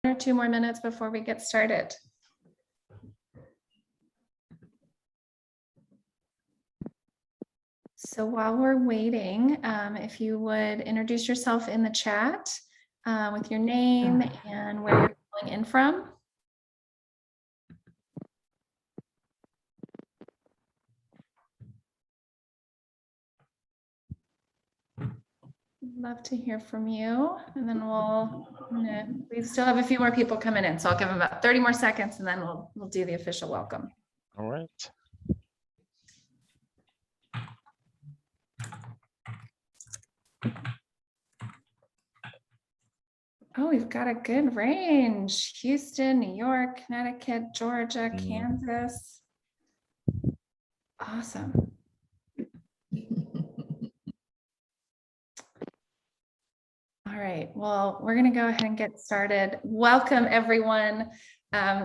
Or 2 more minutes before we get started. So while we're waiting, if you would introduce yourself in the chat with your name and where you're calling in from. Love to hear from you. And then we still have a few more people coming in. So I'll give them about 30 more seconds and then we'll do the official welcome. All right. Oh, we've got a good range. Houston, New York, Connecticut, Georgia, Kansas. Awesome. All right, well, we're going to go ahead and get started. Welcome, everyone.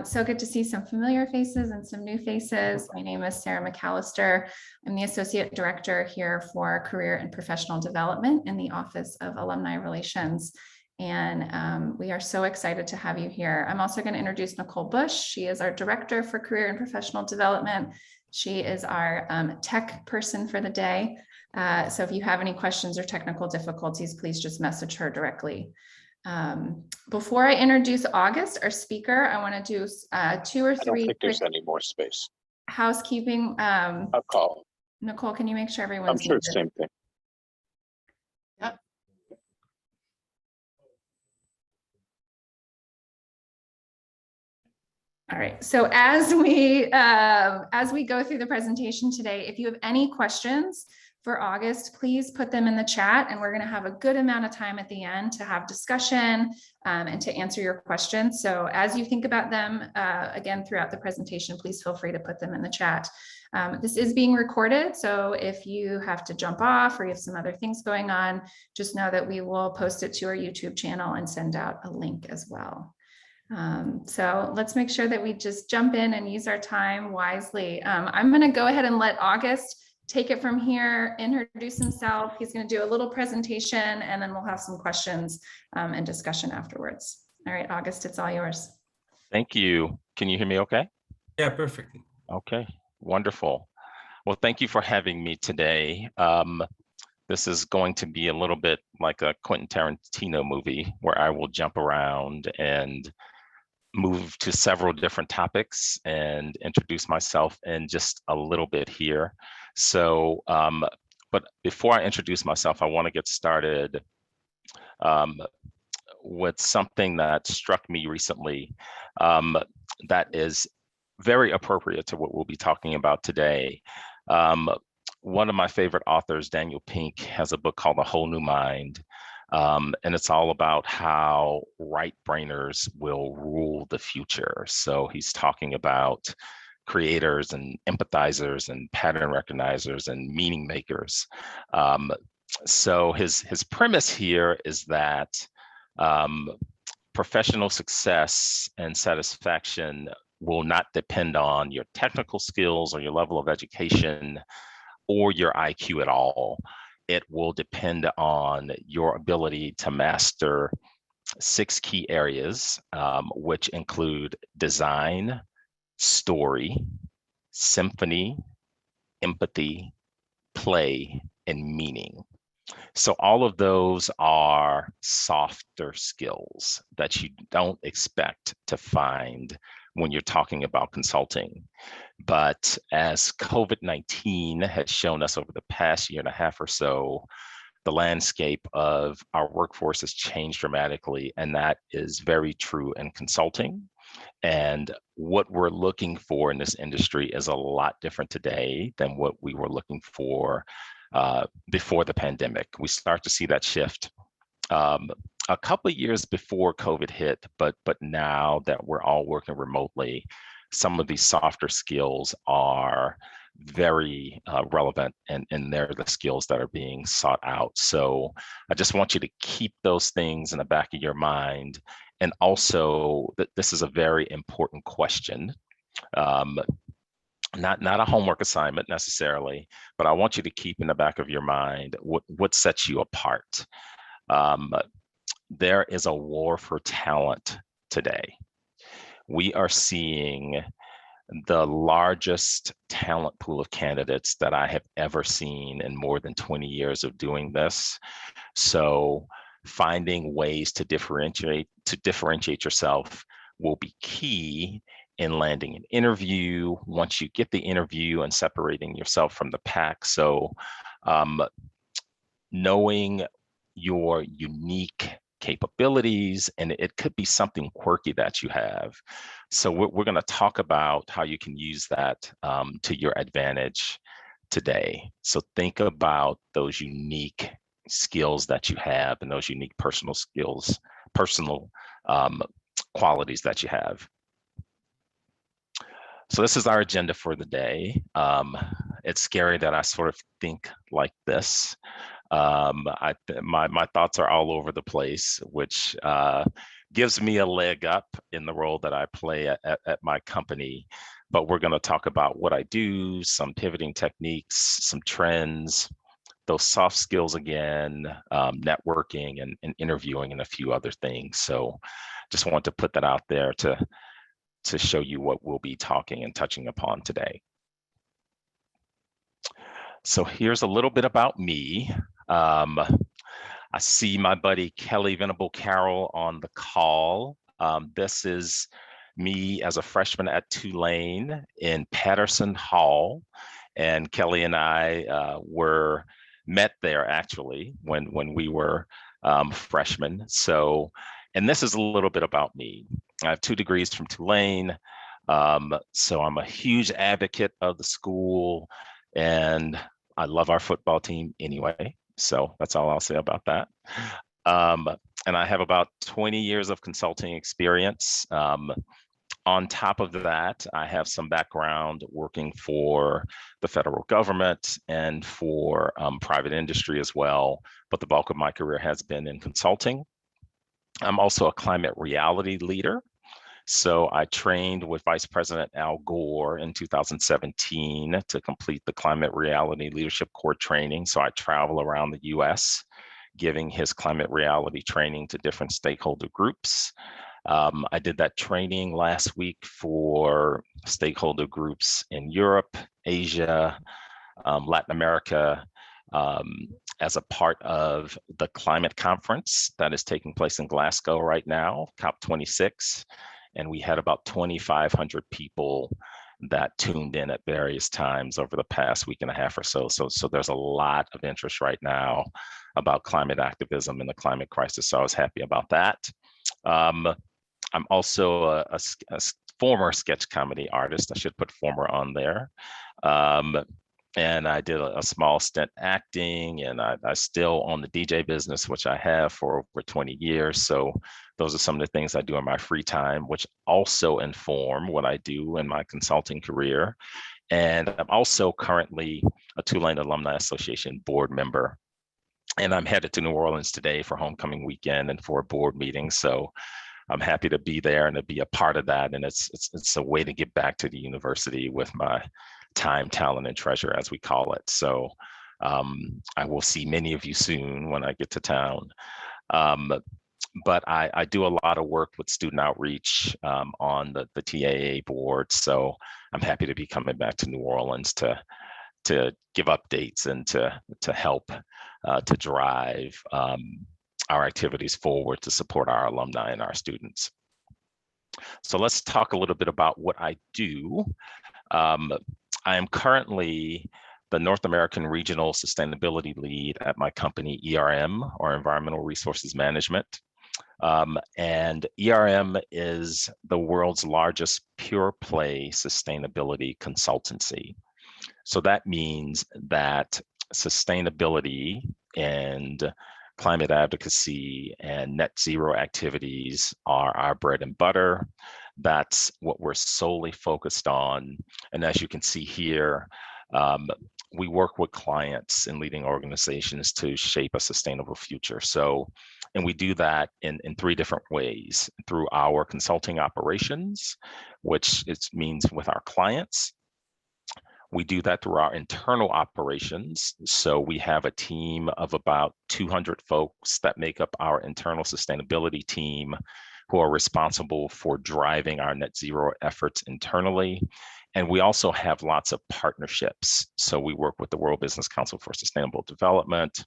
So good to see some familiar faces and some new faces. My name is Sarah McAllister. I'm the Associate Director here for Career and Professional Development in the Office of Alumni Relations. And we are so excited to have you here. I'm also going to introduce Nicole Bush. She is our Director for Career and Professional Development. She is our tech person for the day. So if you have any questions or technical difficulties, please just message her directly. Before I introduce August, our speaker, I want to do 2 or 3. I don't think there's any more space. Housekeeping. I'll call. Nicole, can you make sure everyone's I'm sure it's the same thing. Yep. All right, so as we go through the presentation today, if you have any questions for August, please put them in the chat and we're going to have a good amount of time at the end to have discussion and to answer your questions. So as you think about them, again, throughout the presentation, please feel free to put them in the chat. This is being recorded, so if you have to jump off or you have some other things going on, just know that we will post it to our YouTube channel and send out a link as well. So let's make sure that we just jump in and use our time wisely. I'm going to go ahead and let August take it from here, introduce himself. He's going to do a little presentation and then we'll have some questions and discussion afterwards. All right, August, it's all yours. Thank you. Can you hear me okay? Yeah, perfect. Okay, wonderful. Well, thank you for having me today. This is going to be a little bit like a Quentin Tarantino movie where I will jump around and move to several different topics and introduce myself in just a little bit here. So, but before I introduce myself, I want to get started with something that struck me recently that is very appropriate to what we'll be talking about today. One of my favorite authors, Daniel Pink, has a book called A Whole New Mind. And it's all about how right-brainers will rule the future. So he's talking about creators and empathizers and pattern recognizers and meaning makers. So his premise here is that professional success and satisfaction will not depend on your technical skills or your level of education or your IQ at all. It will depend on your ability to master 6 key areas, which include design, story, symphony, empathy, play, and meaning. So all of those are softer skills that you don't expect to find when you're talking about consulting. But as COVID-19 has shown us over the past 1.5 years or so, the landscape of our workforce has changed dramatically, and that is very true in consulting. And what we're looking for in this industry is a lot different today than what we were looking for before the pandemic. We start to see that shift a couple of years before COVID hit, but now that we're all working remotely, some of these softer skills are very relevant, and they're the skills that are being sought out. So I just want you to keep those things in the back of your mind. And also that this is a very important question. Not a homework assignment necessarily, but I want you to keep in the back of your mind what sets you apart. There is a war for talent today. We are seeing the largest talent pool of candidates that I have ever seen in more than 20 years of doing this. So finding ways to differentiate yourself will be key in landing an interview, once you get the interview, and separating yourself from the pack. So knowing your unique capabilities, and it could be something quirky that you have. So we're going to talk about how you can use that to your advantage today. So think about those unique skills that you have and those unique personal skills, personal qualities that you have. So this is our agenda for the day. It's scary that I sort of think like this. My thoughts are all over the place, which gives me a leg up in the role that I play at my company. But we're going to talk about what I do, some pivoting techniques, some trends, those soft skills again, networking and interviewing, and a few other things. So just want to put that out there to show you what we'll be talking and touching upon today. So here's a little bit about me. I see my buddy Kelly Venable Carroll on the call. This is me as a freshman at Tulane in Patterson Hall. And Kelly and I were met there actually when we were freshmen. So, and this is a little bit about me. I have 2 degrees from Tulane. So I'm a huge advocate of the school, and I love our football team anyway. So that's all I'll say about that. And I have about 20 years of consulting experience. On top of that, I have some background working for the federal government and for private industry as well, but the bulk of my career has been in consulting. I'm also a climate reality leader. So I trained with Vice President Al Gore in 2017 to complete the Climate Reality Leadership Core training. So I travel around the US giving his climate reality training to different stakeholder groups. I did that training last week for stakeholder groups in Europe, Asia, Latin America, as a part of the climate conference that is taking place in Glasgow right now, COP26. And we had about 2,500 people that tuned in at various times over the past week and a half or so. So there's a lot of interest right now about climate activism and the climate crisis. So I was happy about that. I'm also a former sketch comedy artist. I should put former on there. And I did a small stint acting, and I still own the DJ business, which I have for over 20 years. So those are some of the things I do in my free time, which also inform what I do in my consulting career. And I'm also currently a Tulane Alumni Association board member. And I'm headed to New Orleans today for homecoming weekend and for a board meeting. So I'm happy to be there and to be a part of that. And it's a way to get back to the university with my time, talent, and treasure, as we call it. So I will see many of you soon when I get to town. But I do a lot of work with student outreach on the TAA board. So I'm happy to be coming back to New Orleans to give updates and to help to drive our activities forward to support our alumni and our students. So let's talk a little bit about what I do. I am currently the North American Regional Sustainability Lead at my company, ERM, or Environmental Resources Management. And ERM is the world's largest pure play sustainability consultancy. So that means that sustainability and climate advocacy and net zero activities are our bread and butter. That's what we're solely focused on. And as you can see here, we work with clients and leading organizations to shape a sustainable future. So, and we do that in 3 different ways: through our consulting operations, which it means with our clients. We do that through our internal operations. So we have a team of about 200 folks that make up our internal sustainability team, who are responsible for driving our net zero efforts internally. And we also have lots of partnerships. So we work with the World Business Council for Sustainable Development,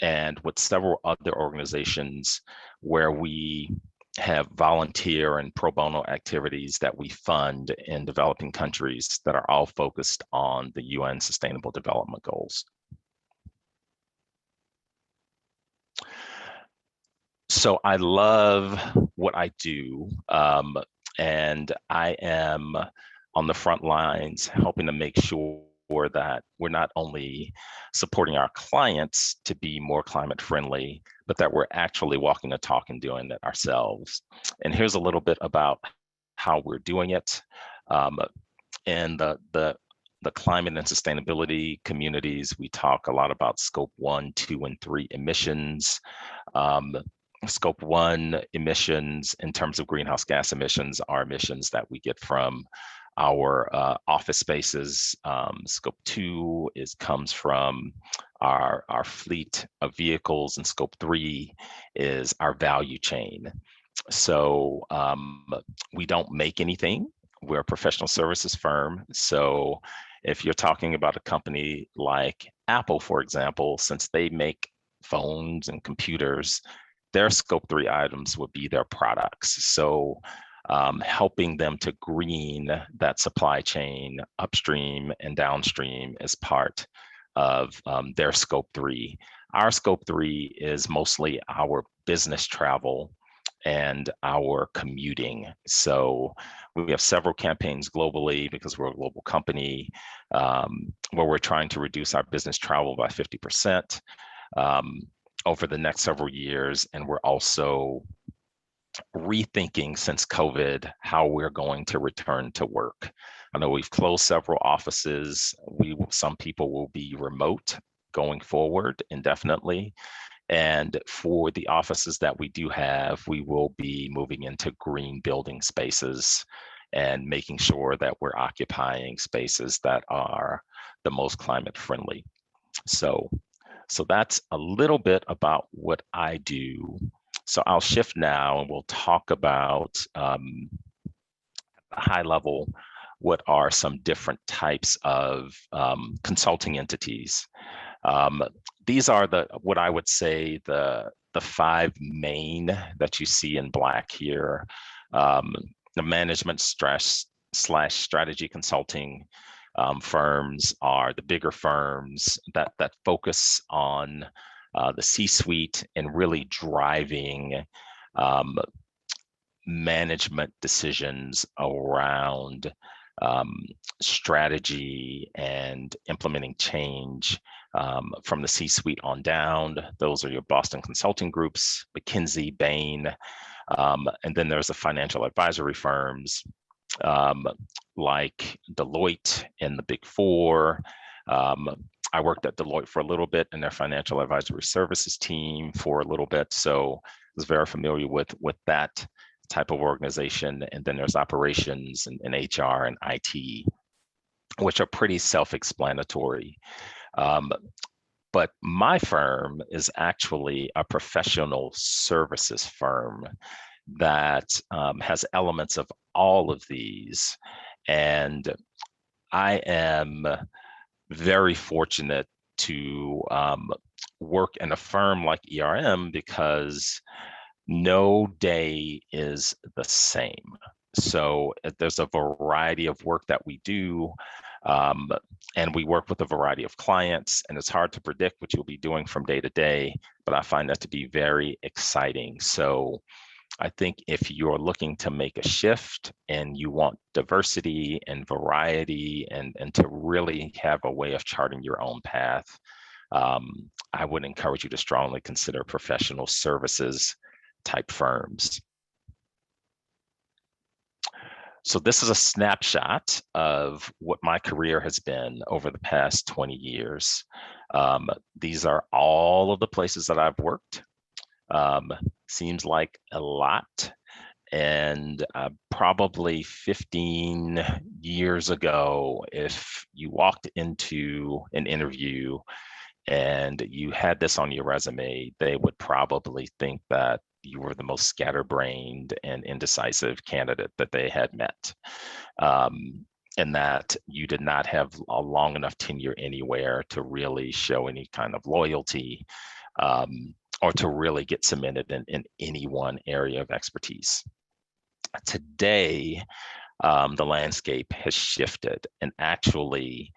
and with several other organizations where we have volunteer and pro bono activities that we fund in developing countries that are all focused on the UN Sustainable Development Goals. So I love what I do, and I am on the front lines helping to make sure that we're not only supporting our clients to be more climate friendly, but that we're actually walking the talk and doing it ourselves. And here's a little bit about how we're doing it. In the climate and sustainability communities, we talk a lot about scope 1, 2, and 3 emissions. Scope 1 emissions in terms of greenhouse gas emissions are emissions that we get from our office spaces. Scope 2 comes from our fleet of vehicles, and scope 3 is our value chain. So we don't make anything. We're a professional services firm. So if you're talking about a company like Apple, for example, since they make phones and computers, their scope 3 items would be their products. So helping them to green that supply chain upstream and downstream is part of their scope 3. Our scope 3 is mostly our business travel and our commuting. So we have several campaigns globally because we're a global company where we're trying to reduce our business travel by 50% over the next several years. And we're also rethinking since COVID how we're going to return to work. I know we've closed several offices. Some people will be remote going forward indefinitely. And for the offices that we do have, we will be moving into green building spaces and making sure that we're occupying spaces that are the most climate friendly. So that's a little bit about what I do. So I'll shift now and we'll talk about high level, what are some different types of consulting entities. These are what I would say the 5 main that you see in black here. The management strategy consulting firms are the bigger firms that focus on the C-suite and really driving management decisions around strategy and implementing change from the C-suite on down. Those are your Boston Consulting Groups, McKinsey, Bain, and then there's the financial advisory firms like Deloitte and the Big Four. I worked at Deloitte for a little bit in their financial advisory services team for a little bit, so I was very familiar with that type of organization. And then there's operations and HR and IT, which are pretty self-explanatory. But my firm is actually a professional services firm that has elements of all of these. And I am very fortunate to work in a firm like ERM because no day is the same. So there's a variety of work that we do, and we work with a variety of clients, and it's hard to predict what you'll be doing from day to day, but I find that to be very exciting. So I think if you're looking to make a shift and you want diversity and variety and to really have a way of charting your own path, I would encourage you to strongly consider professional services type firms. So this is a snapshot of what my career has been over the past 20 years. These are all of the places that I've worked. Seems like a lot. And probably 15 years ago, if you walked into an interview and you had this on your resume, they would probably think that you were the most scatterbrained and indecisive candidate that they had met. And that you did not have a long enough tenure anywhere to really show any kind of loyalty, or to really get cemented in any one area of expertise. Today, the landscape has shifted, and actually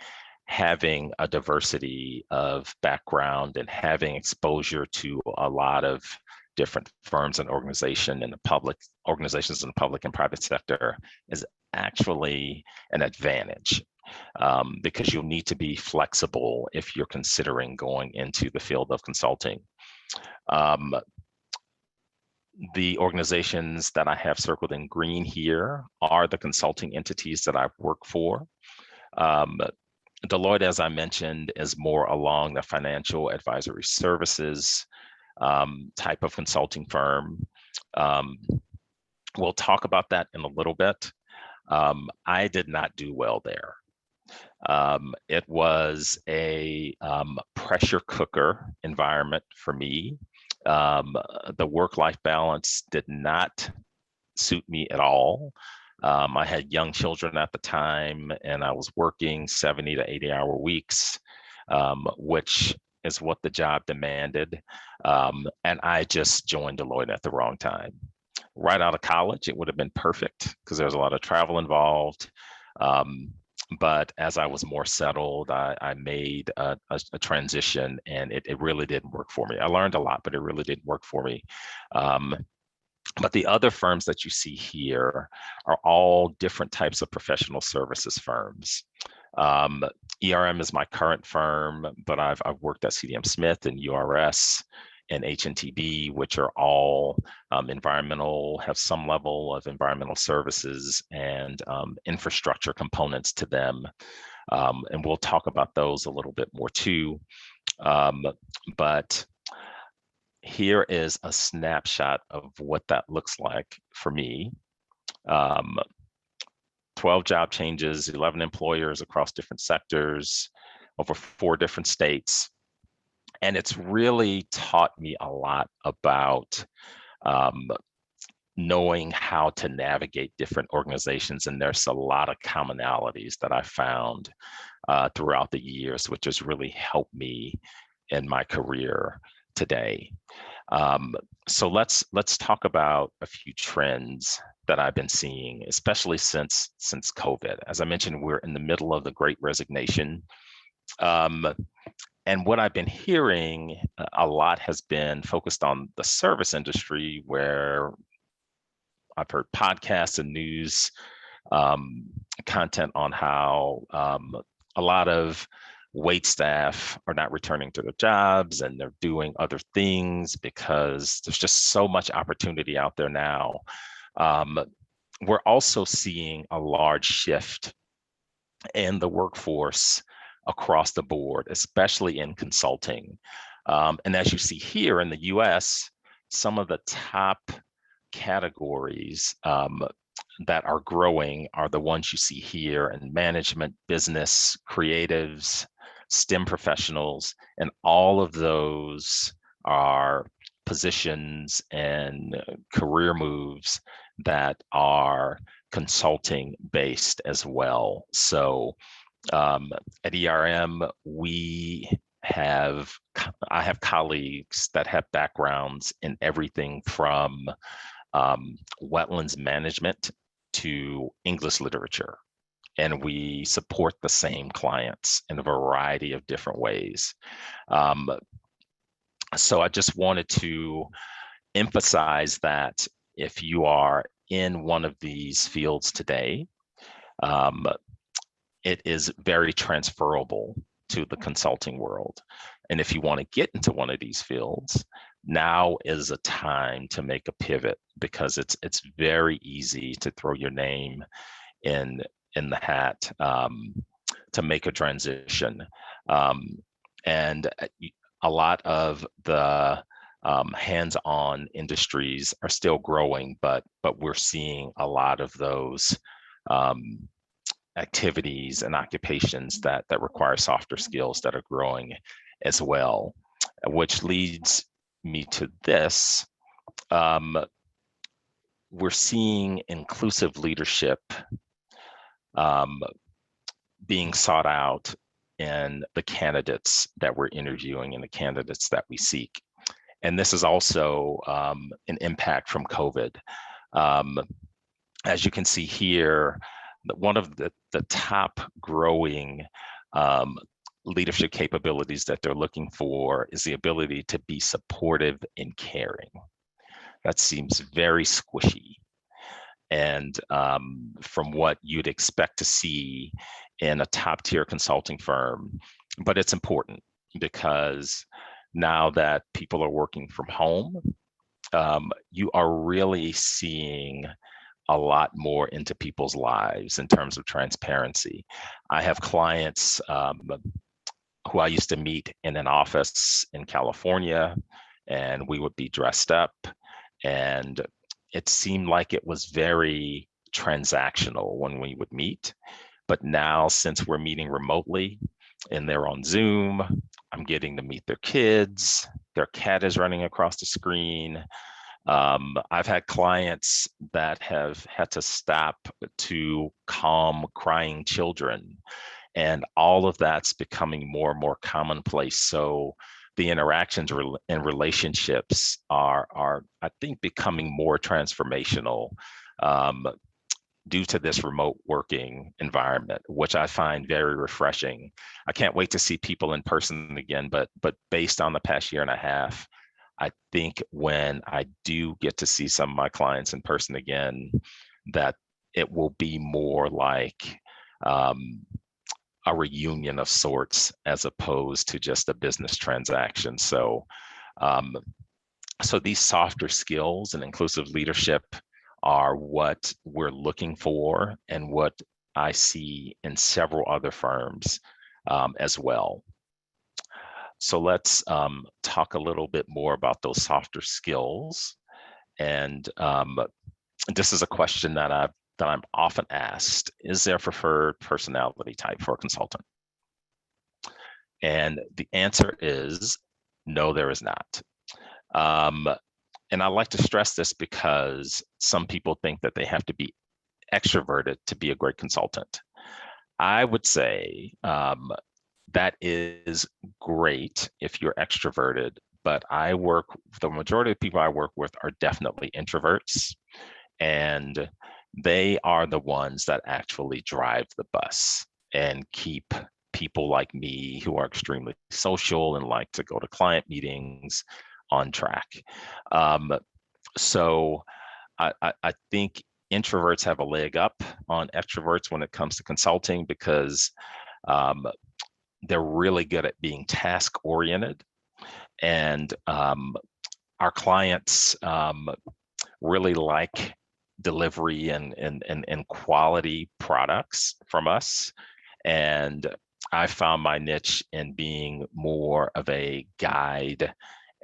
having a diversity of background and having exposure to a lot of different firms and organizations in the public and private sector is actually an advantage, because you'll need to be flexible if you're considering going into the field of consulting. The organizations that I have circled in green here are the consulting entities that I've worked for. Deloitte, as I mentioned, is more along the financial advisory services type of consulting firm. We'll talk about that in a little bit. I did not do well there. It was a pressure cooker environment for me. The work-life balance did not suit me at all. I had young children at the time, and I was working 70 to 80-hour weeks, which is what the job demanded. And I just joined Deloitte at the wrong time. Right out of college, it would have been perfect because there was a lot of travel involved. But as I was more settled, I made a transition, and it really didn't work for me. I learned a lot, but it really didn't work for me. But the other firms that you see here are all different types of professional services firms. ERM is my current firm, but I've worked at CDM Smith and URS and HNTB, which are all environmental, have some level of environmental services and infrastructure components to them. And we'll talk about those a little bit more too. But here is a snapshot of what that looks like for me. 12 job changes, 11 employers across different sectors, over 4 different states. And it's really taught me a lot about knowing how to navigate different organizations. And there's a lot of commonalities that I found throughout the years, which has really helped me in my career today. So let's talk about a few trends that I've been seeing, especially since COVID. As I mentioned, we're in the middle of the Great Resignation. And what I've been hearing a lot has been focused on the service industry, where I've heard podcasts and news content on how a lot of wait staff are not returning to their jobs, and they're doing other things because there's just so much opportunity out there now. We're also seeing a large shift in the workforce across the board, especially in consulting. And as you see here in the US, some of the top categories that are growing are the ones you see here in management, business, creatives, STEM professionals, and all of those are positions and career moves that are consulting based as well. So at ERM, I have colleagues that have backgrounds in everything from wetlands management to English literature. And we support the same clients in a variety of different ways. So I just wanted to emphasize that if you are in one of these fields today, it is very transferable to the consulting world. And if you want to get into one of these fields, now is a time to make a pivot, because it's very easy to throw your name in the hat to make a transition. And a lot of the hands-on industries are still growing, but we're seeing a lot of those activities and occupations that require softer skills that are growing as well, which leads me to this. we're seeing inclusive leadership being sought out in the candidates that we're interviewing and the candidates that we seek. And this is also an impact from COVID. As you can see here, one of the top growing leadership capabilities that they're looking for is the ability to be supportive and caring. That seems very squishy. And from what you'd expect to see in a top tier consulting firm, but it's important because now that people are working from home, you are really seeing a lot more into people's lives in terms of transparency. I have clients who I used to meet in an office in California, and we would be dressed up, and it seemed like it was very transactional when we would meet. But now, since we're meeting remotely and they're on Zoom, I'm getting to meet their kids, their cat is running across the screen. I've had clients that have had to stop to calm crying children, and all of that's becoming more and more commonplace. So the interactions and relationships are, I think, becoming more transformational due to this remote working environment, which I find very refreshing. I can't wait to see people in person again, but based on the past year and a half, I think when I do get to see some of my clients in person again, that it will be more like a reunion of sorts as opposed to just a business transaction. So, so these softer skills and inclusive leadership are what we're looking for and what I see in several other firms as well. So let's talk a little bit more about those softer skills. And this is a question that I'm often asked: is there a preferred personality type for a consultant? And the answer is no, there is not. And I like to stress this because some people think that they have to be extroverted to be a great consultant. I would say that is great if you're extroverted, but the majority of people I work with are definitely introverts, and they are the ones that actually drive the bus and keep people like me, who are extremely social and like to go to client meetings, on track. So I think introverts have a leg up on extroverts when it comes to consulting, because they're really good at being task oriented, and our clients really like delivery and quality products from us. And I found my niche in being more of a guide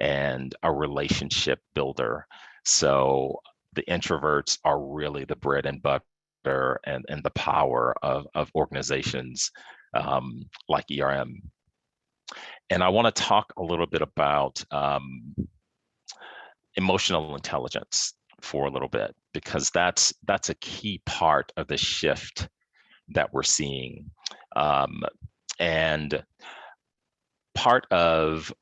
and a relationship builder. So the introverts are really the bread and butter and the power of organizations like ERM. And I want to talk a little bit about emotional intelligence for a little bit, because that's a key part of the shift that we're seeing. And part of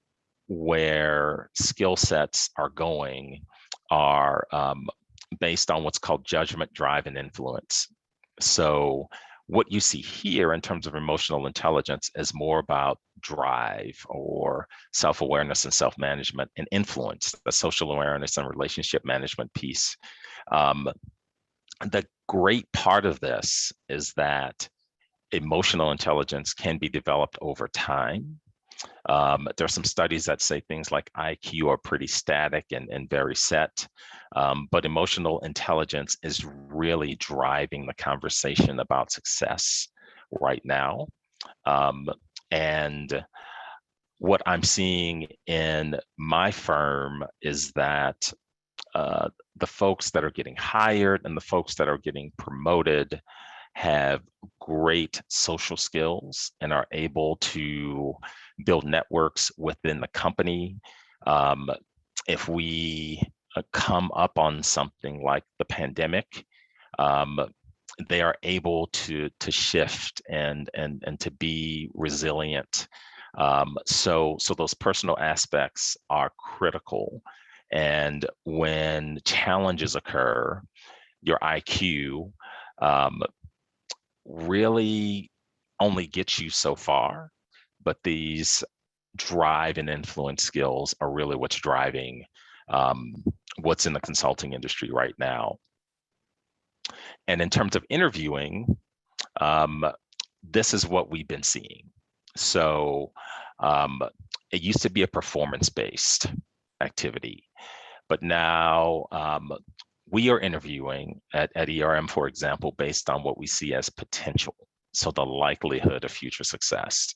where skill sets are going are based on what's called judgment, drive, and influence. So what you see here in terms of emotional intelligence is more about drive or self-awareness and self-management, and influence, the social awareness and relationship management piece. The great part of this is that emotional intelligence can be developed over time. There's some studies that say things like IQ are pretty static and very set, but emotional intelligence is really driving the conversation about success right now. And what I'm seeing in my firm is that the folks that are getting hired and the folks that are getting promoted have great social skills and are able to build networks within the company. If we come up on something like the pandemic, um, they are able to shift and to be resilient. So those personal aspects are critical. And when challenges occur, your IQ really only gets you so far, but these drive and influence skills are really what's driving what's in the consulting industry right now. And in terms of interviewing, this is what we've been seeing. So it used to be a performance-based activity, but now we are interviewing at ERM, for example, based on what we see as potential. So the likelihood of future success.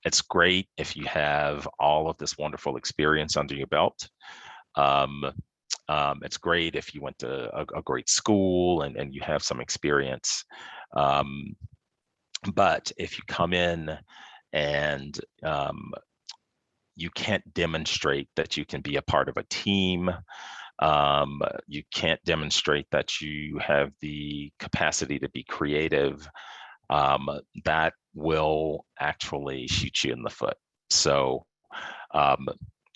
It's great if you have all of this wonderful experience under your belt. It's great if you went to a great school and you have some experience. But if you come in and you can't demonstrate that you can be a part of a team, you can't demonstrate that you have the capacity to be creative, that will actually shoot you in the foot. So,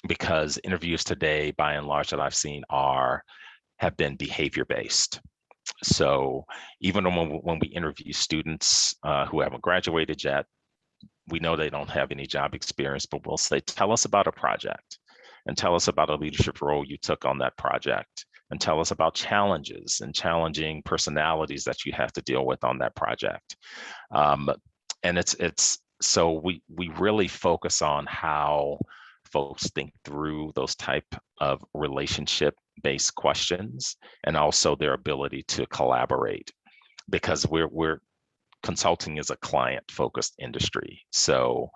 because interviews today, by and large, that I've seen have been behavior-based. So even when we interview students who haven't graduated yet, we know they don't have any job experience, but we'll say, tell us about a project and tell us about a leadership role you took on that project, and tell us about challenges and challenging personalities that you have to deal with on that project. And it's so we really focus on how folks think through those type of relationship-based questions, and also their ability to collaborate, because we're consulting is a client-focused industry. So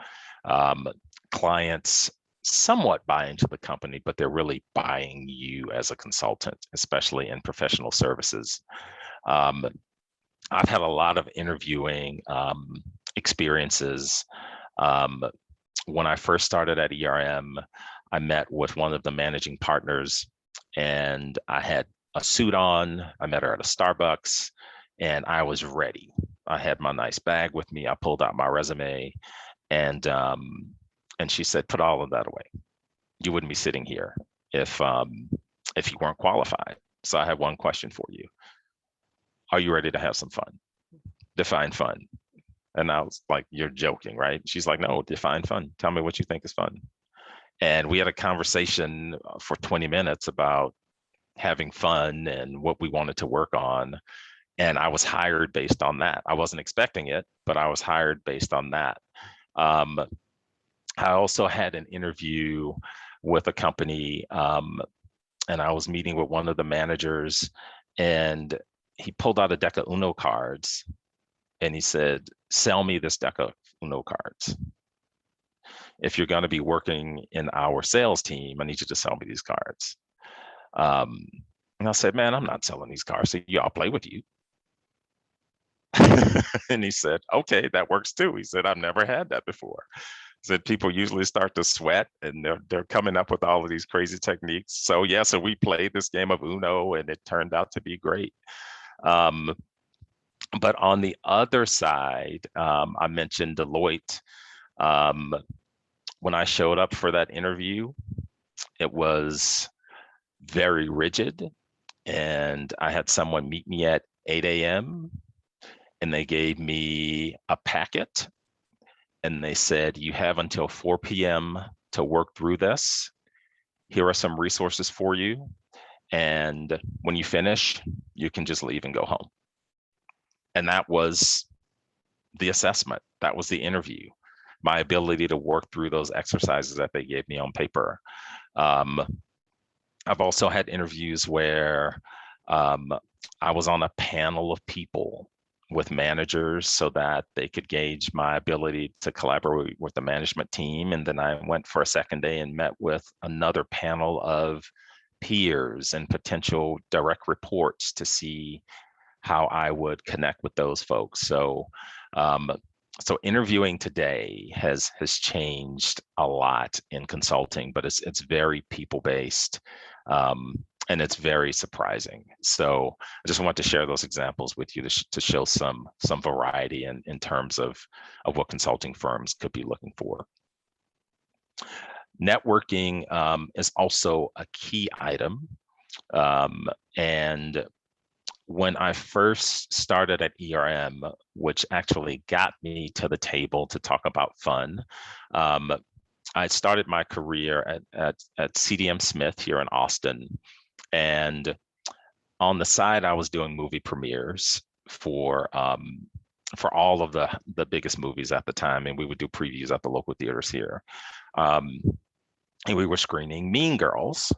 clients somewhat buy into the company, but they're really buying you as a consultant, especially in professional services. I've had a lot of interviewing experiences. When I first started at ERM, I met with one of the managing partners, and I had a suit on. I met her at a Starbucks, and I was ready. I had my nice bag with me. I pulled out my resume, and she said, "Put all of that away. You wouldn't be sitting here if you weren't qualified. So I have one question for you. Are you ready to have some fun? Define fun." And I was like, "You're joking, right?" She's like, "No, define fun. Tell me what you think is fun." And we had a conversation for 20 minutes about having fun and what we wanted to work on. And I was hired based on that. I wasn't expecting it, but I was hired based on that. I also had an interview with a company, and I was meeting with one of the managers, and he pulled out a deck of Uno cards, and he said, "Sell me this deck of Uno cards. If you're going to be working in our sales team, I need you to sell me these cards." And I said, "Man, I'm not selling these cards. So yeah, I'll play with you." And he said, "Okay, that works too." He said, "I've never had that before." He said, "People usually start to sweat, and they're coming up with all of these crazy techniques." So yeah, so we played this game of Uno, and it turned out to be great. But on the other side, I mentioned Deloitte. When I showed up for that interview, it was very rigid, and I had someone meet me at 8 a.m. and they gave me a packet, and they said, "You have until 4 p.m. to work through this. Here are some resources for you. And when you finish, you can just leave and go home." And that was the assessment. That was the interview. My ability to work through those exercises that they gave me on paper. I've also had interviews where I was on a panel of people with managers so that they could gauge my ability to collaborate with the management team. And then I went for a second day and met with another panel of peers and potential direct reports to see how I would connect with those folks. So interviewing today has changed a lot in consulting, but it's very people-based. and it's very surprising. So I just want to share those examples with you to show some variety in terms of what consulting firms could be looking for. Networking is also a key item. And when I first started at ERM, which actually got me to the table to talk about fun, I started my career at CDM Smith here in Austin. And on the side, I was doing movie premieres for all of the biggest movies at the time, and we would do previews at the local theaters here. And we were screening Mean Girls,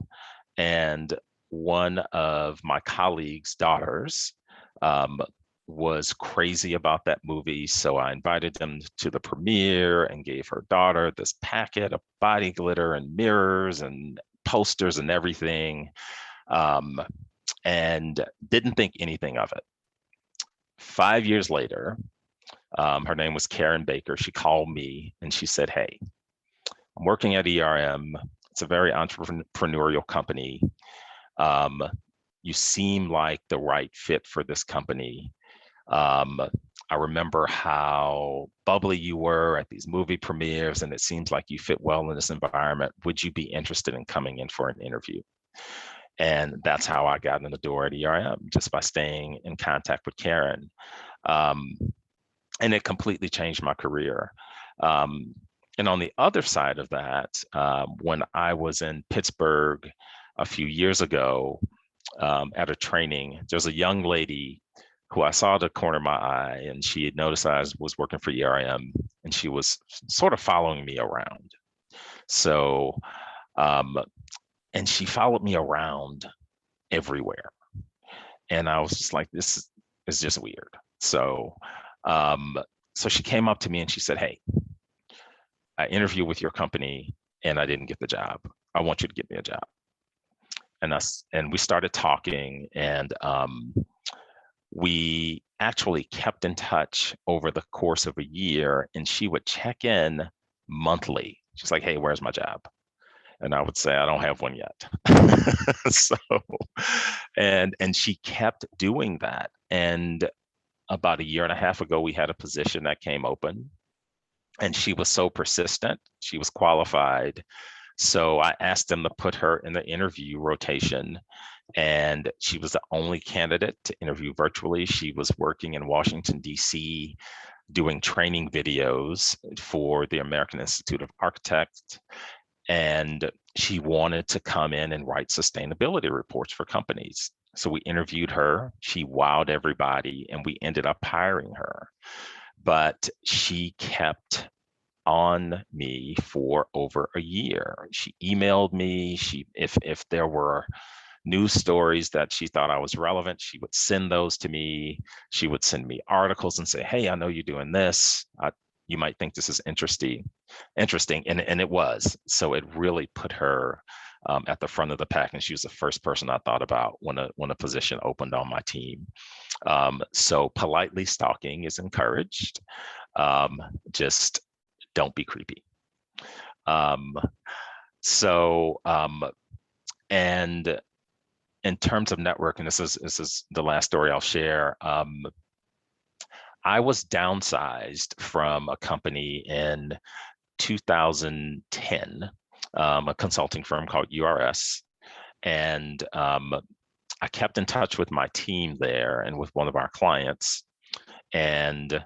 and one of my colleagues' daughters was crazy about that movie. So I invited them to the premiere and gave her daughter this packet of body glitter and mirrors and posters and everything, and didn't think anything of it. 5 years later, her name was Karen Baker. She called me and she said, "Hey, I'm working at ERM. It's a very entrepreneurial company. You seem like the right fit for this company. I remember how bubbly you were at these movie premieres, and it seems like you fit well in this environment. Would you be interested in coming in for an interview?" And that's how I got in the door at ERM, just by staying in contact with Karen. And it completely changed my career. And on the other side of that, when I was in Pittsburgh a few years ago at a training, there's a young lady who I saw at the corner of my eye, and she had noticed I was working for ERM, and she was sort of following me around. So, and she followed me around everywhere. And I was just like, this is just weird. So, so she came up to me and she said, "Hey, I interviewed with your company and I didn't get the job. I want you to get me a job." And we started talking, and we actually kept in touch over the course of a year, and she would check in monthly. She's like, "Hey, where's my job?" And I would say, "I don't have one yet." So, and she kept doing that. And about a year and a half ago, we had a position that came open, and she was so persistent. She was qualified. So I asked them to put her in the interview rotation, and she was the only candidate to interview virtually. She was working in Washington, D.C., doing training videos for the American Institute of Architects. And she wanted to come in and write sustainability reports for companies. So we interviewed her. She wowed everybody, and we ended up hiring her. But she kept on me for over a year. She emailed me. If there were news stories that she thought I was relevant, she would send those to me. She would send me articles and say, "Hey, I know you're doing this. You might think this is interesting," and it was. So it really put her at the front of the pack, and she was the first person I thought about when a position opened on my team. So politely stalking is encouraged. Just don't be creepy. And in terms of networking, this is the last story I'll share. I was downsized from a company in 2010, a consulting firm called URS. And I kept in touch with my team there and with one of our clients. And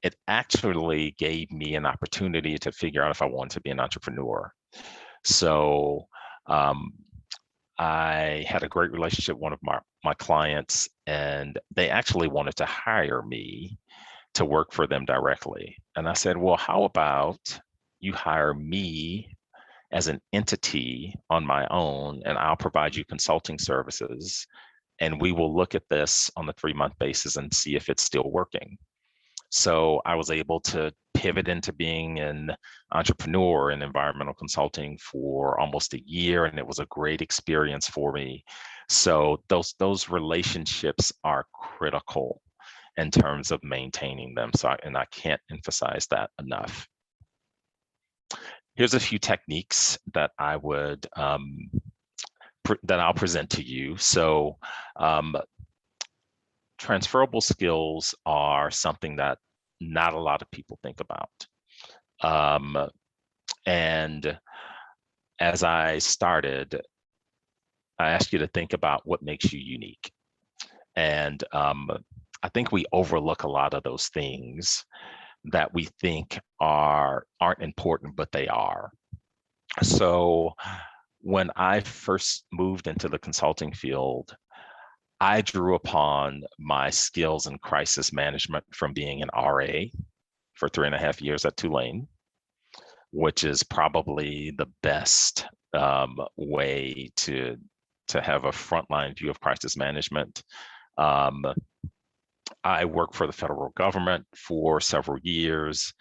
it actually gave me an opportunity to figure out if I wanted to be an entrepreneur. So I had a great relationship with one of my clients, and they actually wanted to hire me to work for them directly. And I said, "Well, how about you hire me as an entity on my own, and I'll provide you consulting services, and we will look at this on a 3-month basis and see if it's still working." So I was able to pivot into being an entrepreneur in environmental consulting for almost a year, and it was a great experience for me. So those relationships are critical in terms of maintaining them. So I can't emphasize that enough. Here's a few techniques that I would that I'll present to you. So transferable skills are something that not a lot of people think about. And as I started, I asked you to think about what makes you unique. And I think we overlook a lot of those things that we think aren't important, but they are. So when I first moved into the consulting field, I drew upon my skills in crisis management from being an RA for 3.5 years at Tulane, which is probably the best way to have a frontline view of crisis management. I worked for the federal government for several years,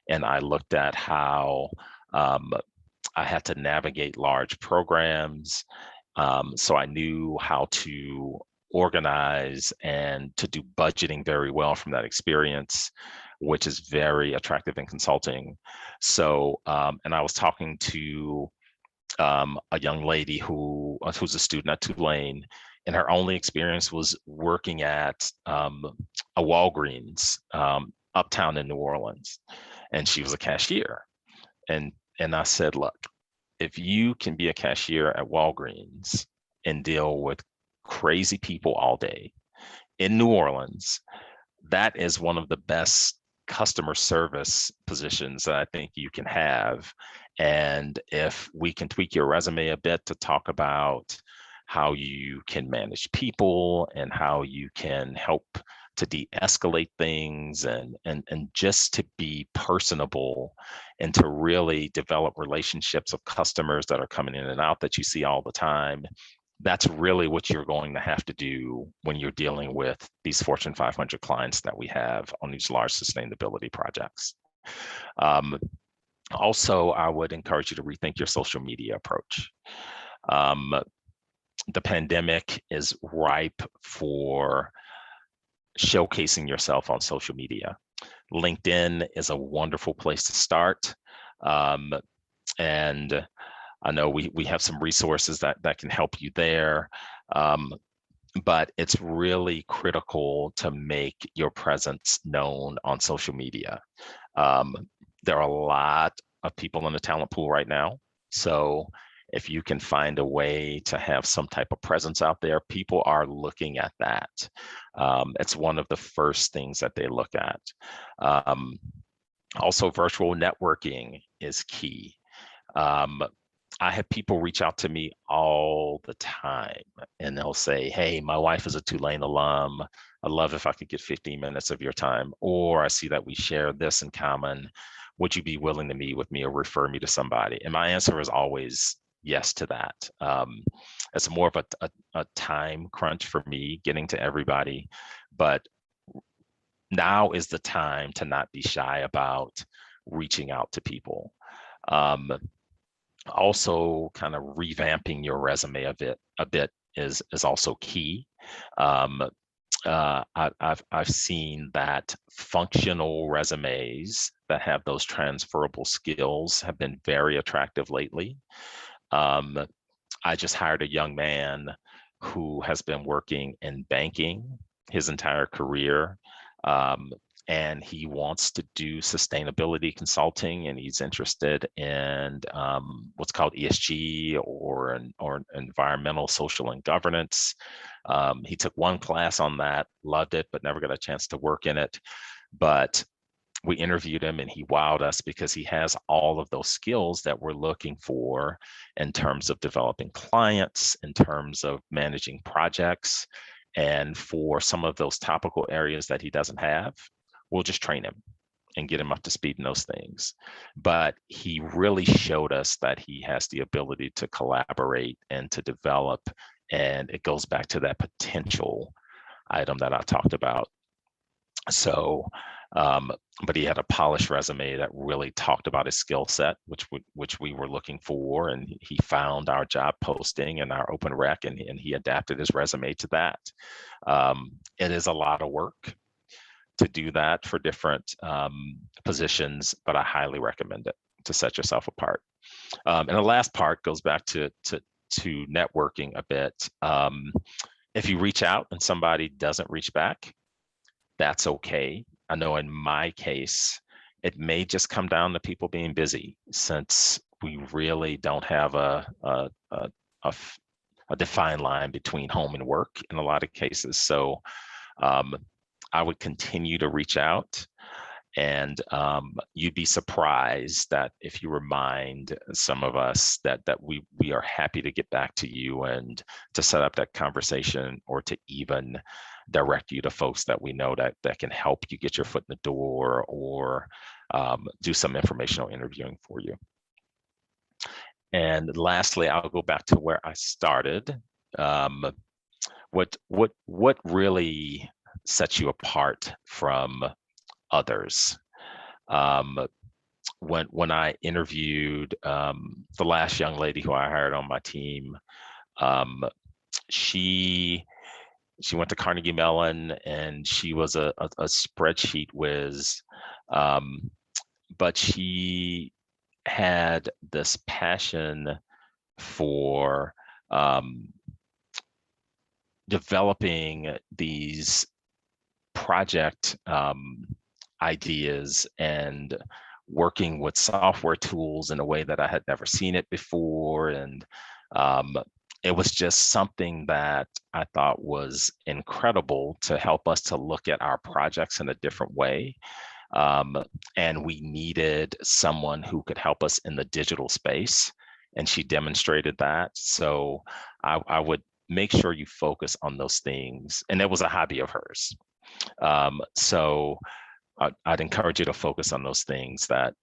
and I looked at how I had to navigate large programs. So I knew how to organize and to do budgeting very well from that experience, which is very attractive in consulting. So, and I was talking to a young lady who's a student at Tulane, and her only experience was working at a Walgreens uptown in New Orleans, and she was a cashier. And I said, look, if you can be a cashier at Walgreens and deal with crazy people all day in New Orleans, that is one of the best customer service positions that I think you can have. And if we can tweak your resume a bit to talk about how you can manage people and how you can help to de-escalate things and just to be personable and to really develop relationships of customers that are coming in and out that you see all the time, that's really what you're going to have to do when you're dealing with these Fortune 500 clients that we have on these large sustainability projects. Also, I would encourage you to rethink your social media approach. The pandemic is ripe for showcasing yourself on social media. LinkedIn is a wonderful place to start. And I know we have some resources that can help you there, but it's really critical to make your presence known on social media. There are a lot of people in the talent pool right now. So if you can find a way to have some type of presence out there, people are looking at that. It's one of the first things that they look at. Also, virtual networking is key. I have people reach out to me all the time and they'll say, hey, my wife is a Tulane alum. I'd love if I could get 15 minutes of your time. Or I see that we share this in common. Would you be willing to meet with me or refer me to somebody? And my answer is always yes to that. It's more of a time crunch for me getting to everybody, but now is the time to not be shy about reaching out to people. Also, kind of revamping your resume a bit is also key. I've seen that functional resumes that have those transferable skills have been very attractive lately. I just hired a young man who has been working in banking his entire career. And he wants to do sustainability consulting, and he's interested in what's called ESG or environmental, social, and governance. He took one class on that, loved it, but never got a chance to work in it. But we interviewed him and he wowed us because he has all of those skills that we're looking for in terms of developing clients, in terms of managing projects. And for some of those topical areas that he doesn't have, we'll just train him and get him up to speed in those things. But he really showed us that he has the ability to collaborate and to develop. And it goes back to that potential item that I talked about. So, but he had a polished resume that really talked about his skill set, which we were looking for. And he found our job posting and our open rec, and he adapted his resume to that. It is a lot of work to do that for different positions, but I highly recommend it to set yourself apart. And the last part goes back to to networking a bit. If you reach out and somebody doesn't reach back, that's okay. I know in my case, it may just come down to people being busy, since we really don't have a defined line between home and work in a lot of cases. So I would continue to reach out, and you'd be surprised that if you remind some of us that we are happy to get back to you and to set up that conversation, or to even direct you to folks that we know that can help you get your foot in the door, or do some informational interviewing for you. And lastly, I'll go back to where I started. What really sets you apart from others? When I interviewed the last young lady who I hired on my team, she went to Carnegie Mellon, and she was a spreadsheet whiz, but she had this passion for developing these project ideas and working with software tools in a way that I had never seen it before. And it was just something that I thought was incredible to help us to look at our projects in a different way. And we needed someone who could help us in the digital space, and she demonstrated that. So I would make sure you focus on those things. And it was a hobby of hers. So I'd encourage you to focus on those things that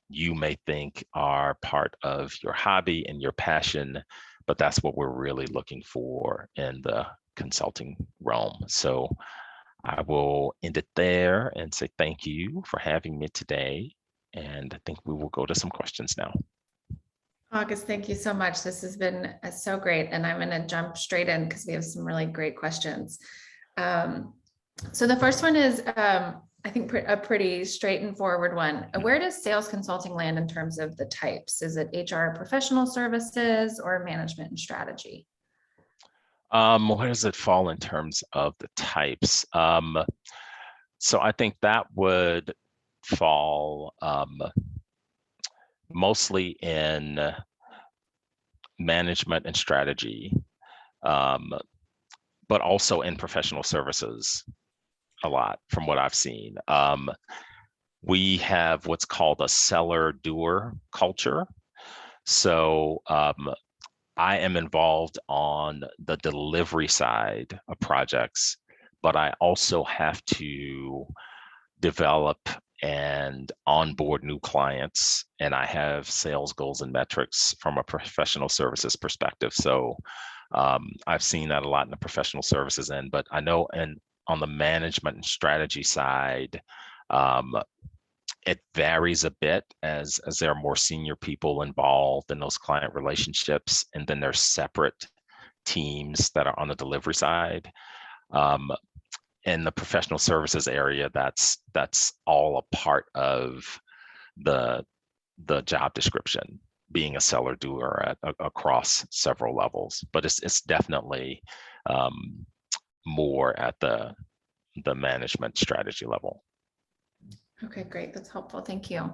you may think are part of your hobby and your passion, but that's what we're really looking for in the consulting realm. So I will end it there and say thank you for having me today. And I think we will go to some questions now. August, thank you so much. This has been so great. And I'm going to jump straight in because we have some really great questions. So the first one is, I think, a pretty straight and forward one. Where does sales consulting land in terms of the types? Is it HR professional services or management and strategy? Where does it fall in terms of the types? So I think that would fall mostly in management and strategy, but also in professional services a lot from what I've seen. We have what's called a seller-doer culture. So I am involved on the delivery side of projects, but I also have to develop and onboard new clients, and I have sales goals and metrics from a professional services perspective. So I've seen that a lot in the professional services end, but I know on the management and strategy side, it varies a bit as there are more senior people involved in those client relationships, and then there's separate teams that are on the delivery side. In the professional services area, that's all a part of the job description, being a seller doer across several levels. But it's definitely more at the management strategy level. Okay, great. That's helpful. Thank you.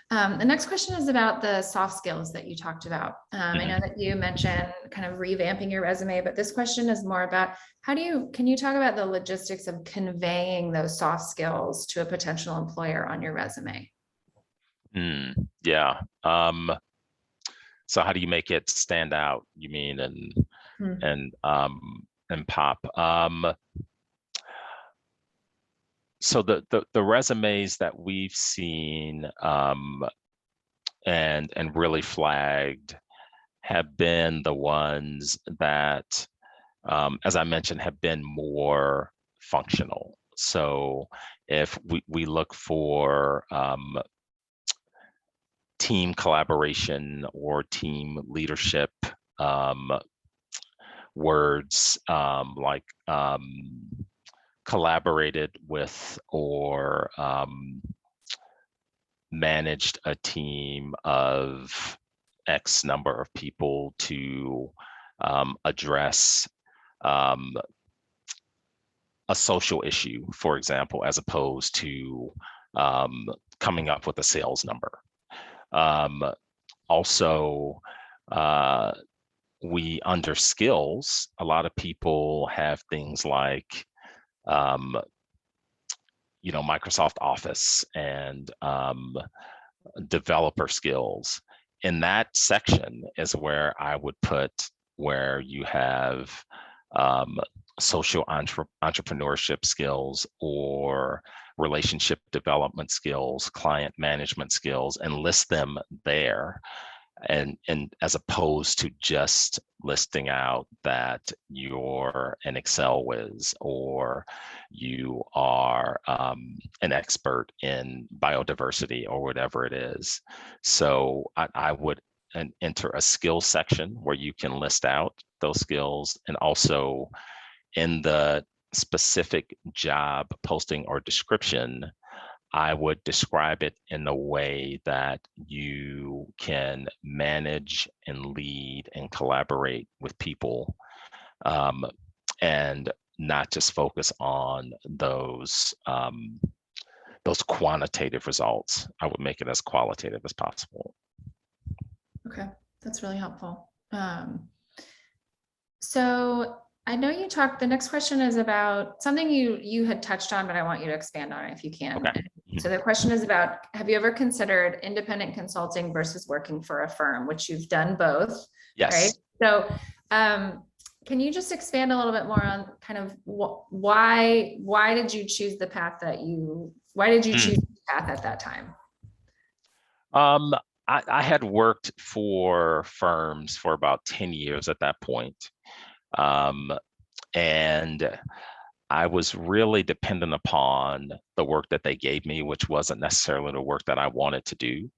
The next question is about the soft skills that you talked about. I know that you mentioned kind of revamping your resume, but this question is more about can you talk about the logistics of conveying those soft skills to a potential employer on your resume? Yeah. So how do you make it stand out, you mean, and pop? So the resumes that we've seen and really flagged have been the ones that, as I mentioned, have been more functional. So if we look for team collaboration or team leadership words, like collaborated with or managed a team of X number of people to address a social issue, for example, as opposed to coming up with a sales number. Also, we under skills, a lot of people have things like, Microsoft Office and developer skills. In that section is where I would put where you have social entrepreneurship skills or relationship development skills, client management skills, and list them there. And as opposed to just listing out that you're an Excel whiz or you are an expert in biodiversity or whatever it is. So I would enter a skills section where you can list out those skills, and also in the specific job posting or description, I would describe it in a way that you can manage and lead and collaborate with people, and not just focus on those quantitative results. I would make it as qualitative as possible. Okay, that's really helpful. So I know you talked, the next question is about something you had touched on, but I want you to expand on it if you can. Okay. So the question is about, have you ever considered independent consulting versus working for a firm, which you've done both? Yes. Right. So can you just expand a little bit more on kind of why did you choose the path choose the path at that time? I had worked for firms for about 10 years at that point. And I was really dependent upon the work that they gave me, which wasn't necessarily the work that I wanted to do.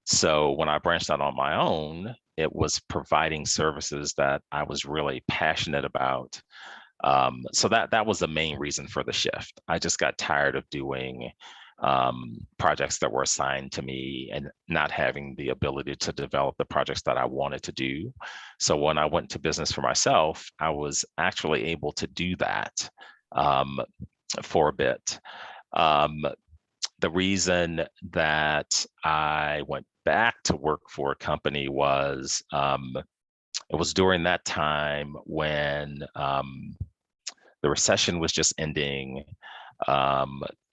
So when I branched out on my own, it was providing services that I was really passionate about. So that was the main reason for the shift. I just got tired of doing projects that were assigned to me and not having the ability to develop the projects that I wanted to do. So when I went to business for myself, I was actually able to do that for a bit. The reason that I went back to work for a company was it was during that time when the recession was just ending,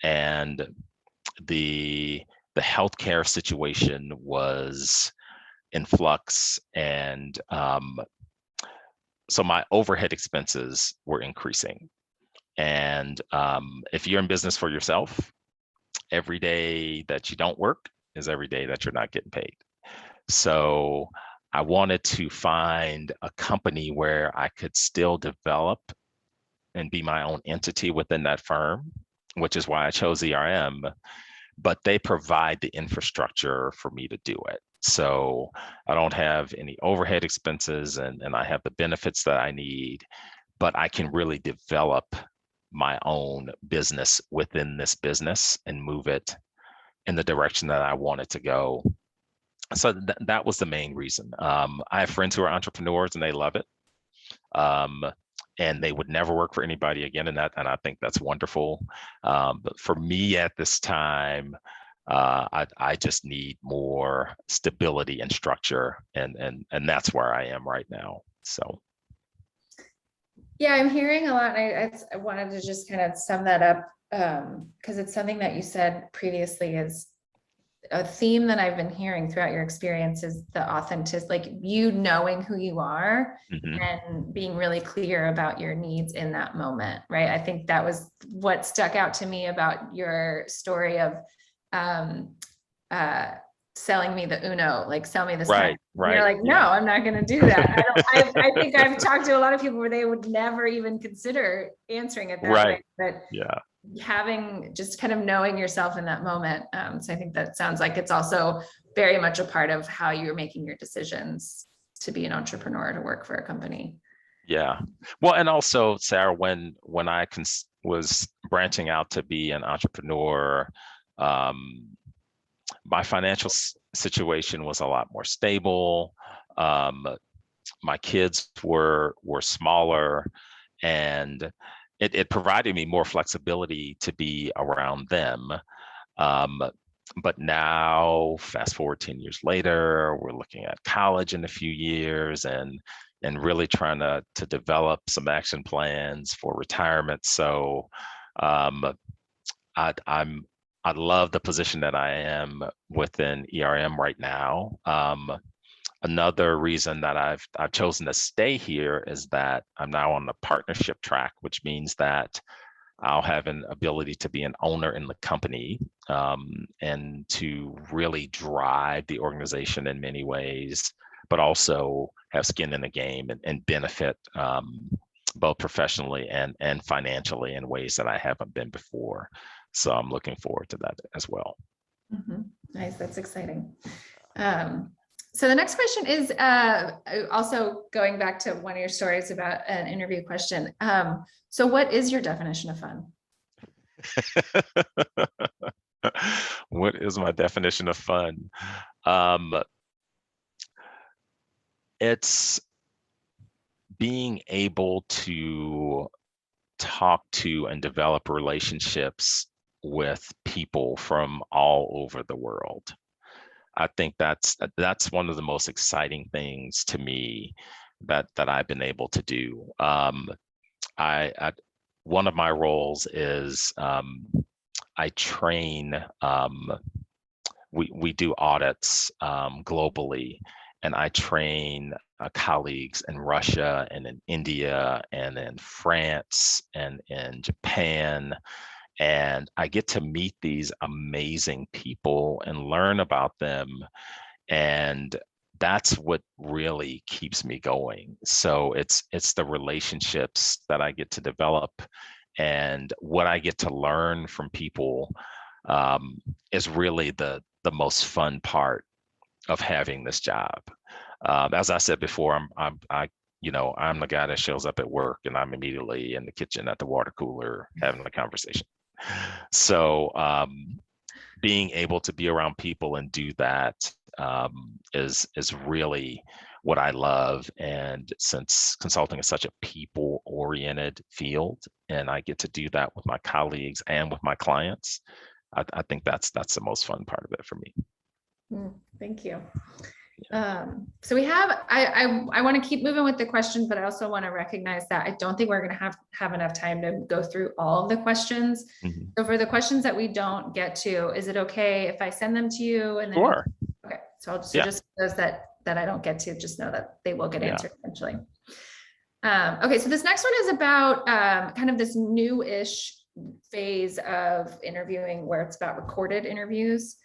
and the healthcare situation was in flux, and so my overhead expenses were increasing. And if you're in business for yourself, every day that you don't work is every day that you're not getting paid. So I wanted to find a company where I could still develop and be my own entity within that firm, which is why I chose ERM, but they provide the infrastructure for me to do it. So I don't have any overhead expenses, and I have the benefits that I need, but I can really develop my own business within this business and move it in the direction that I want it to go. So that was the main reason. I have friends who are entrepreneurs and they love it. And they would never work for anybody again, and I think that's wonderful. But for me at this time, I just need more stability and structure, and that's where I am right now. So. Yeah, I'm hearing a lot, and I wanted to just kind of sum that up because it's something that you said previously is a theme that I've been hearing throughout your experience is the authentic, like you knowing who you are and being really clear about your needs in that moment, right? I think that was what stuck out to me about your story of selling me the Uno, like sell me this. Right. You're like, no, I'm not going to do that. I think I've talked to a lot of people where they would never even consider answering it that way. But having just kind of knowing yourself in that moment. So I think that sounds like it's also very much a part of how you're making your decisions to be an entrepreneur, to work for a company. Yeah. Well, and also, Sarah, when I was branching out to be an entrepreneur, my financial situation was a lot more stable. my kids were smaller, and it provided me more flexibility to be around them. Um, but now, fast forward 10 years later, we're looking at college in a few years, and really trying to develop some action plans for retirement. So um, I love the position that I am within ERM right now. Another reason that I've chosen to stay here is that I'm now on the partnership track, which means that I'll have an ability to be an owner in the company, and to really drive the organization in many ways, but also have skin in the game, and benefit, both professionally and financially in ways that I haven't been before. So I'm looking forward to that as well. Nice, that's exciting. So the next question is also going back to one of your stories about an interview question. So what is your definition of fun? What is my definition of fun? It's being able to talk to and develop relationships with people from all over the world. I think that's one of the most exciting things to me that I've been able to do. I one of my roles is I train. We do audits globally, and I train colleagues in Russia and in India and in France and in Japan. And I get to meet these amazing people and learn about them. And that's what really keeps me going. So it's the relationships that I get to develop, and what I get to learn from people is really the most fun part of having this job. As I said before, I'm the guy that shows up at work, and I'm immediately in the kitchen at the water cooler having a conversation. So being able to be around people and do that is really what I love. And since consulting is such a people-oriented field, and I get to do that with my colleagues and with my clients, I think that's the most fun part of it for me. Thank you. So we have, I want to keep moving with the questions, but I also want to recognize that I don't think we're going to have enough time to go through all of the questions. So for the questions that we don't get to, is it okay if I send them to you? And then Sure. Okay. So just those that I don't get to, just know that they will get answered eventually. Okay. So this next one is about kind of this new-ish phase of interviewing where it's about recorded interviews.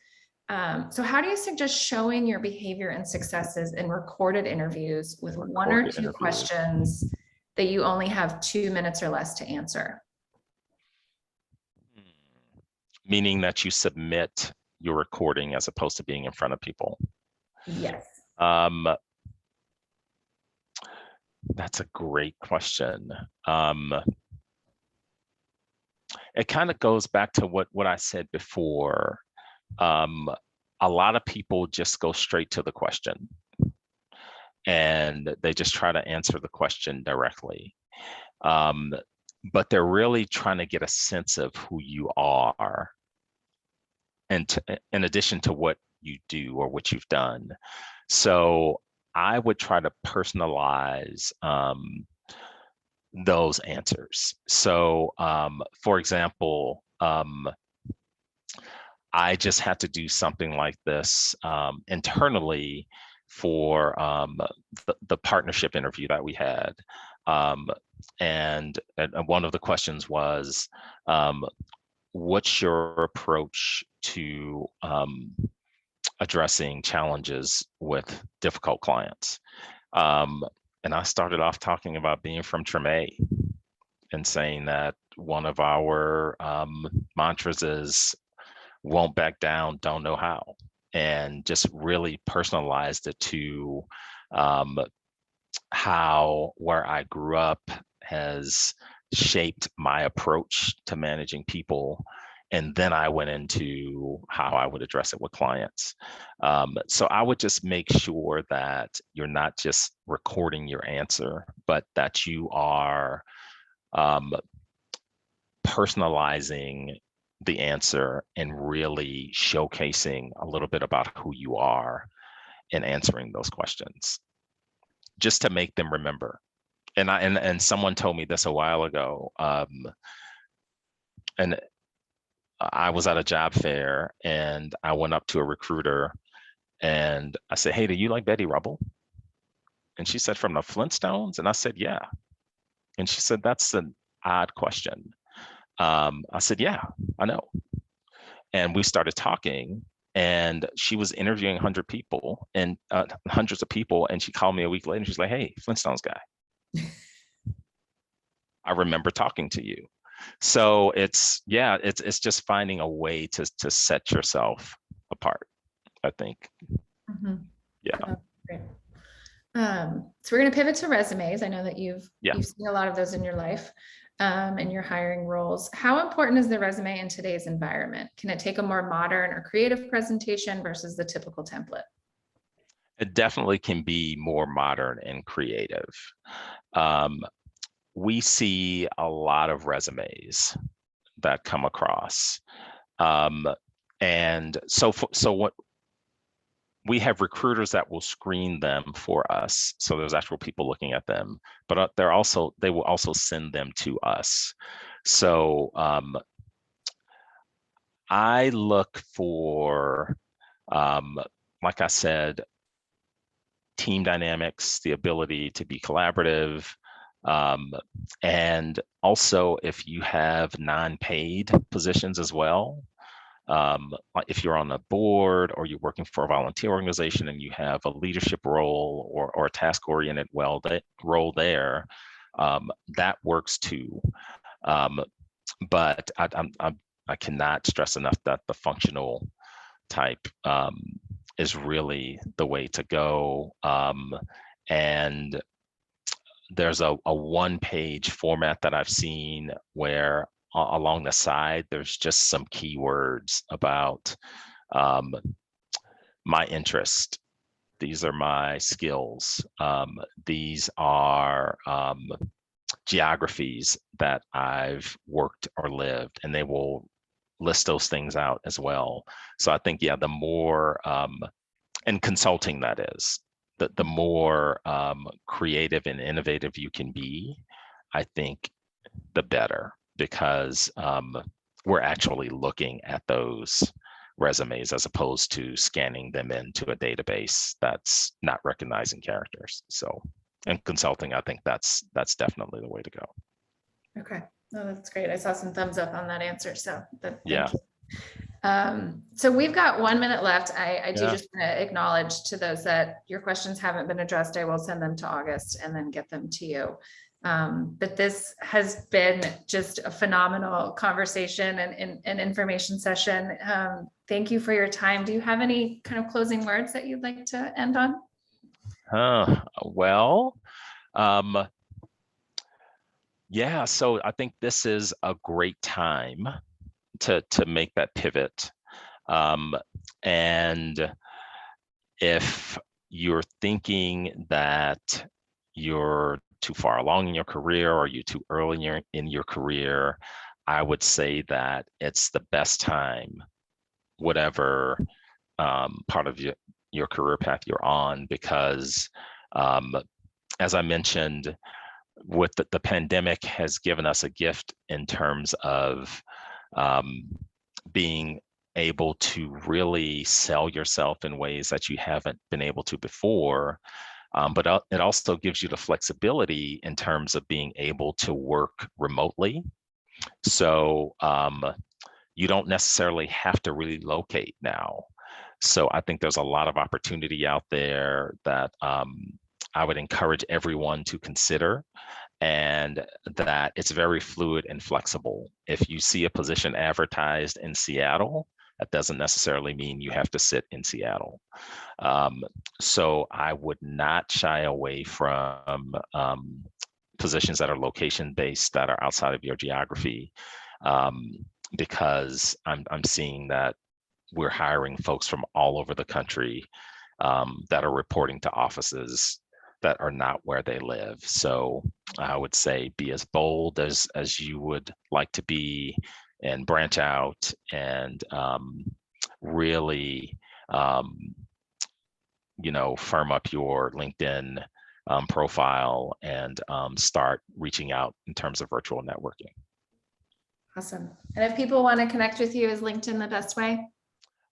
So how do you suggest showing your behavior and successes in recorded interviews with one or two questions that you only have 2 minutes or less to answer? Meaning that you submit your recording as opposed to being in front of people? Yes. That's a great question. It kind of goes back to what I said before. A lot of people just go straight to the question, and they just try to answer the question directly. But they're really trying to get a sense of who you are, and in addition to what you do or what you've done. So I would try to personalize those answers. So for example, I just had to do something like this internally for the partnership interview that we had. And one of the questions was, what's your approach to addressing challenges with difficult clients? And I started off talking about being from Treme and saying that one of our mantras is, won't back down, don't know how, and just really personalized it to how where I grew up has shaped my approach to managing people, And then I went into how I would address it with clients. So I would just make sure that you're not just recording your answer, but that you are personalizing the answer and really showcasing a little bit about who you are in answering those questions, just to make them remember. And someone told me this a while ago, and I was at a job fair and I went up to a recruiter and I said, "Hey, do you like Betty Rubble?" And she said, "From the Flintstones?" And I said, "Yeah." And she said, "That's an odd question." I said, "Yeah, I know." And we started talking, and she was interviewing hundreds of people, and she called me a week later and she's like, "Hey, Flintstones guy, I remember talking to you." So it's just finding a way to set yourself apart, I think. Mhm. Yeah. Oh, great. So we're going to pivot to resumes. I know that you've seen a lot of those in your life, in your hiring roles. How important is the resume in today's environment? Can it take a more modern or creative presentation versus the typical template? It definitely can be more modern and creative. We see a lot of resumes that come across. And so what we have recruiters that will screen them for us. So there's actual people looking at them, but they will also send them to us. So I look for, like I said, team dynamics, the ability to be collaborative, and also if you have non-paid positions as well. Like if you're on a board or you're working for a volunteer organization and you have a leadership role or a task-oriented role there, that works too. But I cannot stress enough that the functional type is really the way to go. And there's a one-page format that I've seen where along the side, there's just some keywords about my interest. These are my skills. These are geographies that I've worked or lived, and they will list those things out as well. So I think, the more, and consulting that is, the more creative and innovative you can be, I think the better, because we're actually looking at those resumes as opposed to scanning them into a database that's not recognizing characters. So, and consulting, I think that's definitely the way to go. Okay, no, that's great. I saw some thumbs up on that answer, so thank Yeah. you. So we've got 1 minute left. I do Yeah. just want to acknowledge to those that your questions haven't been addressed. I will send them to August and then get them to you. But this has been just a phenomenal conversation and information session. Thank you for your time. Do you have any kind of closing words that you'd like to end on? Well, yeah, so I think this is a great time to make that pivot. And if you're thinking that you're too far along in your career or you're too early in your career, I would say that it's the best time, whatever part of your career path you're on, because as I mentioned, with the pandemic has given us a gift in terms of being able to really sell yourself in ways that you haven't been able to before. But it also gives you the flexibility in terms of being able to work remotely. So you don't necessarily have to relocate now. So I think there's a lot of opportunity out there that I would encourage everyone to consider, and that it's very fluid and flexible. If you see a position advertised in Seattle, that doesn't necessarily mean you have to sit in Seattle. So I would not shy away from positions that are location-based, that are outside of your geography. because I'm seeing that we're hiring folks from all over the country that are reporting to offices that are not where they live. So I would say be as bold as you would like to be, and branch out, and really firm up your LinkedIn profile, and start reaching out in terms of virtual networking. Awesome. And if people want to connect with you, is LinkedIn the best way?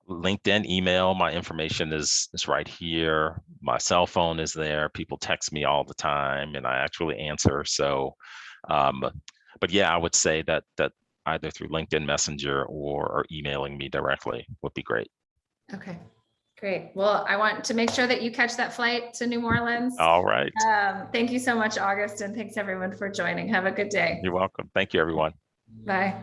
LinkedIn, email, my information is right here. My cell phone is there. People text me all the time, and I actually answer. So, but yeah, I would say that either through LinkedIn Messenger or emailing me directly would be great. Okay, great. Well, I want to make sure that you catch that flight to New Orleans. All right. Thank you so much, August, and thanks everyone for joining. Have a good day. You're welcome. Thank you, everyone. Bye.